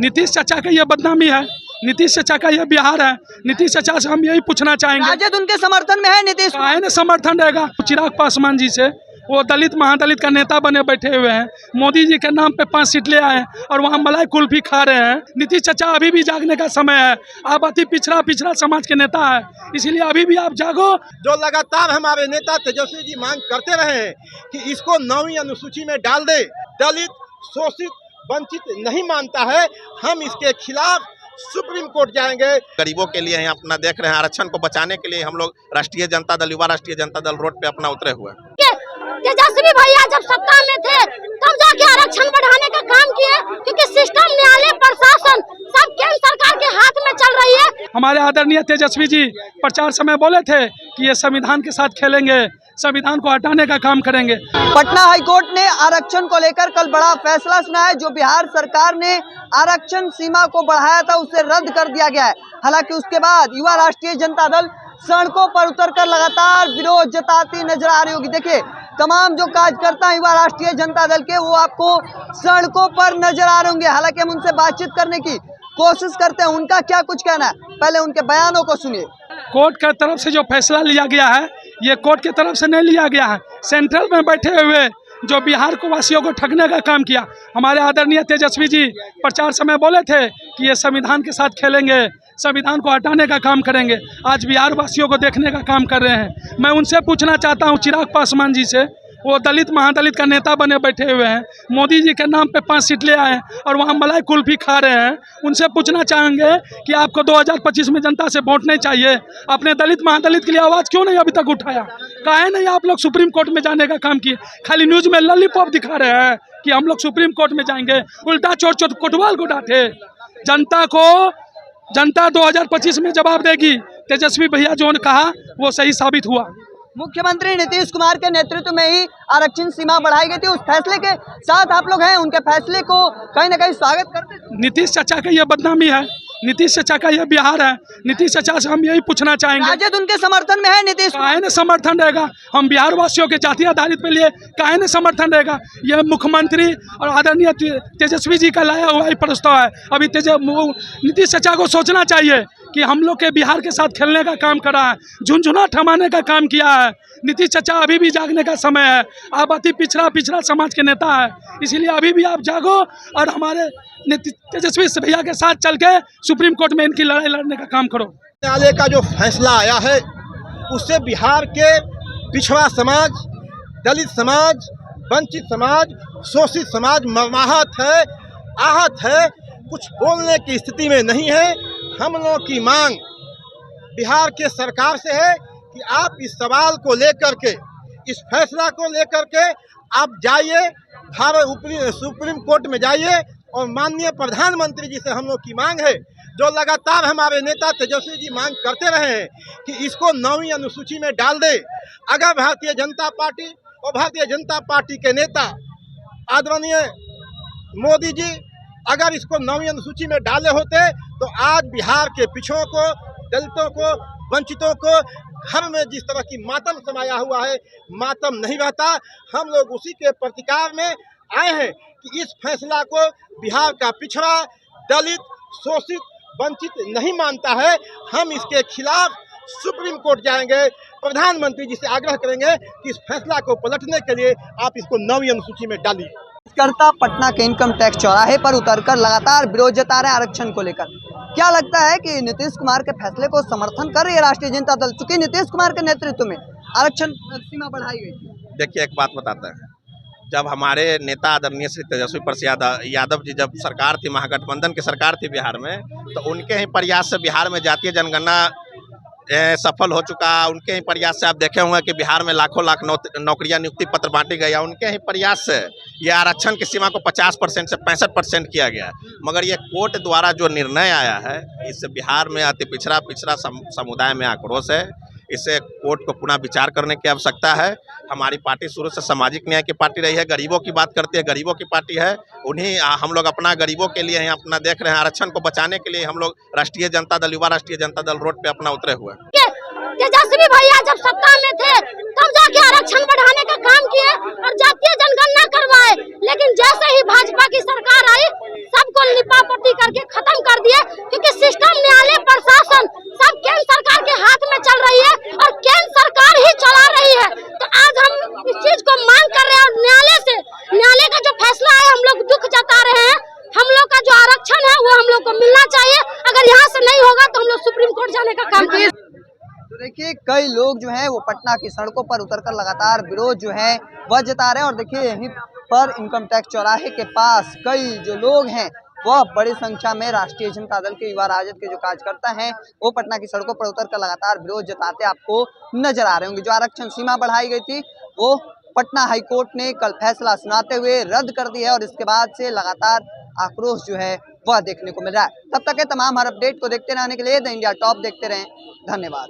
नीतीश चाचा का ये बदनामी है, नीतीश चाचा का ये बिहार है। नीतीश चाचा से हम यही पूछना चाहेंगे, राजद उनके समर्थन में है नीतीश काहे न समर्थन रहेगा चिराग पासवान जी से। वो दलित महादलित का नेता बने बैठे हुए हैं, मोदी जी के नाम पे 5 सीट ले आए हैं और वहाँ मलाई कुल्फी खा रहे हैं। नीतीश चाचा अभी भी जागने का समय है, आप अति पिछड़ा समाज के नेता है, इसीलिए अभी भी आप जागो। जो लगातार हमारे नेता तेजस्वी जी मांग करते रहे हैं कि इसको 9वीं अनुसूची में डाल दे, दलित शोषित वंचित नहीं मानता है, हम इसके खिलाफ सुप्रीम कोर्ट जाएंगे। गरीबों के लिए अपना देख रहे हैं, आरक्षण को बचाने के लिए हम लोग राष्ट्रीय जनता दल, युवा राष्ट्रीय जनता दल रोड पे अपना उतरे हुए हैं। तेजस्वी भैया जब सत्ता में थे तब जाके आरक्षण बढ़ाने का काम किए, क्योंकि सिस्टम, न्यायालय, प्रशासन सब केंद्र सरकार के हाथ में चल रही है। हमारे आदरणीय तेजस्वी जी प्रचार समय बोले थे कि ये संविधान के साथ खेलेंगे, संविधान को हटाने का काम करेंगे। पटना हाईकोर्ट ने आरक्षण को लेकर कल बड़ा फैसला सुना है। जो बिहार सरकार ने आरक्षण सीमा को बढ़ाया था उसे रद्द कर दिया गया है। हालांकि उसके बाद युवा राष्ट्रीय जनता दल सड़कों पर उतरकर लगातार विरोध जताती नजर आ रही होगी। देखिए, तमाम जो कार्यकर्ता हैं युवा राष्ट्रीय जनता दल के, वो आपको सड़कों पर नजर आ रहे होंगे। हालांकि हम उनसे बातचीत करने की कोशिश करते हैं, उनका क्या कुछ कहना है, पहले उनके बयानों को सुनिए। कोर्ट की तरफ से जो फैसला लिया गया है, ये कोर्ट की तरफ से नहीं लिया गया है। सेंट्रल में बैठे हुए जो बिहार को वासियों को ठगने का काम किया, हमारे आदरणीय तेजस्वी जी प्रचार समय बोले थे कि ये संविधान के साथ खेलेंगे, संविधान को हटाने का काम करेंगे। आज बिहार वासियों को देखने का काम कर रहे हैं। मैं उनसे पूछना चाहता हूँ, चिराग पासवान जी से, वो दलित महादलित का नेता बने बैठे हुए हैं, मोदी जी के नाम पे 5 सीट ले आए हैं और वहाँ मलाई कुल्फी खा रहे हैं। उनसे पूछना चाहेंगे कि आपको 2025 में जनता से वोट नहीं चाहिए, अपने दलित महादलित के लिए आवाज़ क्यों नहीं अभी तक उठाया? काहे नहीं आप लोग सुप्रीम कोर्ट में जाने का काम किए? खाली न्यूज़ में लॉलीपॉप दिखा रहे हैं कि हम लोग सुप्रीम कोर्ट में जाएंगे, उल्टा चोट चोट कोतवाल को डांटे। जनता 2025 में जवाब देगी। तेजस्वी भैया जो कहा वो सही साबित हुआ। मुख्यमंत्री नीतीश कुमार के नेतृत्व में ही आरक्षण सीमा बढ़ाई गई थी। उस फैसले के साथ आप लोग हैं, उनके फैसले को कहीं ना कहीं स्वागत करते हैं। नीतीश चाचा का ये बदनामी है, नीतीश चाचा का ये बिहार है। नीतीश चाचा से हम यही पूछना चाहेंगे, राजद उनके समर्थन में है नीतीश, काहे न समर्थन रहेगा? हम बिहार वासियों के जाति आधारित पे लिए काहे न समर्थन रहेगा? यह मुख्यमंत्री और आदरणीय तेजस्वी जी का लाया हुआ ही प्रस्ताव है। अभी नीतीश चाचा को सोचना चाहिए कि हम लोग के बिहार के साथ खेलने का काम करा है, झुनझुना थमाने का काम किया है। नीतीश चाचा अभी भी जागने का समय है, आप अति पिछड़ा समाज के नेता है, इसीलिए अभी भी आप जागो और हमारे तेजस्वी भैया के साथ चल के सुप्रीम कोर्ट में इनकी लड़ाई लड़ने का काम करो। न्यायालय का जो फैसला आया है उससे बिहार के पिछड़ा समाज, दलित समाज, वंचित समाज, शोषित समाज मर्माहत है, आहत है, कुछ बोलने की स्थिति में नहीं है। हम लोगों की मांग बिहार के सरकार से है कि आप इस सवाल को लेकर के, इस फैसला को लेकर के आप जाइए, सुप्रीम कोर्ट में जाइए और माननीय प्रधानमंत्री जी से हम लोग की मांग है, जो लगातार हमारे नेता तेजस्वी जी मांग करते रहे हैं कि इसको 9वीं अनुसूची में डाल दे। अगर भारतीय जनता पार्टी और भारतीय जनता पार्टी के नेता आदरणीय मोदी जी अगर इसको 9वीं अनुसूची में डाले होते तो आज बिहार के पिछड़ों को, दलितों को, वंचितों को घर में जिस तरह की मातम समाया हुआ है, मातम नहीं रहता। हम लोग उसी के प्रतिकार में आए हैं कि इस फैसला को बिहार का पिछड़ा, दलित, शोषित, वंचित नहीं मानता है, हम इसके खिलाफ सुप्रीम कोर्ट जाएंगे, प्रधानमंत्री जी से आग्रह करेंगे कि इस फैसला को पलटने के लिए आप इसको 9वीं अनुसूची में डालिए। करता पटना के इनकम टैक्स चौराहे पर उतरकर लगातार विरोध जता रहे आरक्षण को लेकर। क्या लगता है कि नीतीश कुमार के फैसले को समर्थन कर रही है राष्ट्रीय जनता दल, चूंकि नीतीश कुमार के नेतृत्व में आरक्षण सीमा बढ़ाई गई थी? देखिए, एक बात बताते हैं, जब हमारे नेता आदरणीय श्री तेजस्वी प्रसाद यादव जी जब सरकार थी, महागठबंधन की सरकार थी बिहार में, तो उनके ही प्रयास से बिहार में जातीय जनगणना सफल हो चुका। उनके ही प्रयास से आप देखे होंगे कि बिहार में लाखों लाख नौकरियां, नियुक्ति पत्र बांटी गई। उनके ही प्रयास से ये आरक्षण की सीमा को 50% से 65% किया गया। मगर ये कोर्ट द्वारा जो निर्णय आया है, इससे बिहार में अति पिछड़ा समुदाय में आक्रोश है। इसे कोर्ट को पुनः विचार करने की आवश्यकता है। हमारी पार्टी शुरू से सामाजिक न्याय की पार्टी रही है, गरीबों की बात करती है, गरीबों की पार्टी है। उन्हीं हम लोग अपना गरीबों के लिए अपना देख रहे हैं, आरक्षण को बचाने के लिए हम लोग राष्ट्रीय जनता दल, युवा राष्ट्रीय जनता दल रोड पे अपना उतरे हुए हैं। तेजस्वी भैया जब सत्ता में थे तब जाके आरक्षण बढ़ाने का काम किए और जातीय जनगणना करवाए, लेकिन जैसे ही भाजपा की सरकार आई सबको लिपापोती करके खत्म कर दिए, क्योंकि सिस्टम, न्यायालय, प्रशासन सब केंद्र सरकार के हाथ में चल रही है और केंद्र सरकार ही चला रही है। तो आज हम इस चीज को मांग कर रहे हैं और न्यायालय का जो फैसला है हम लोग दुख जता रहे हैं। हम लोग का जो आरक्षण है वो हम लोग को मिलना चाहिए, अगर यहाँ से नहीं होगा तो हम लोग सुप्रीम कोर्ट जाने का काम करेंगे। तो देखिए कई लोग जो है वो पटना की सड़कों पर उतरकर लगातार विरोध जो है वह जता रहे हैं। और देखिए यहीं पर इनकम टैक्स चौराहे के पास कई जो लोग हैं वह बड़ी संख्या में राष्ट्रीय जनता दल के युवा राजद के जो कार्यकर्ता हैं वो पटना की सड़कों पर उतरकर लगातार विरोध जताते आपको नजर आ रहे होंगे। जो आरक्षण सीमा बढ़ाई गई थी वो पटना हाईकोर्ट ने कल फैसला सुनाते हुए रद्द कर दिया है और इसके बाद से लगातार आक्रोश जो है वह देखने को मिल रहा है। तब तक के तमाम हर अपडेट को देखते रहने के लिए द इंडिया टॉप देखते रहें। धन्यवाद।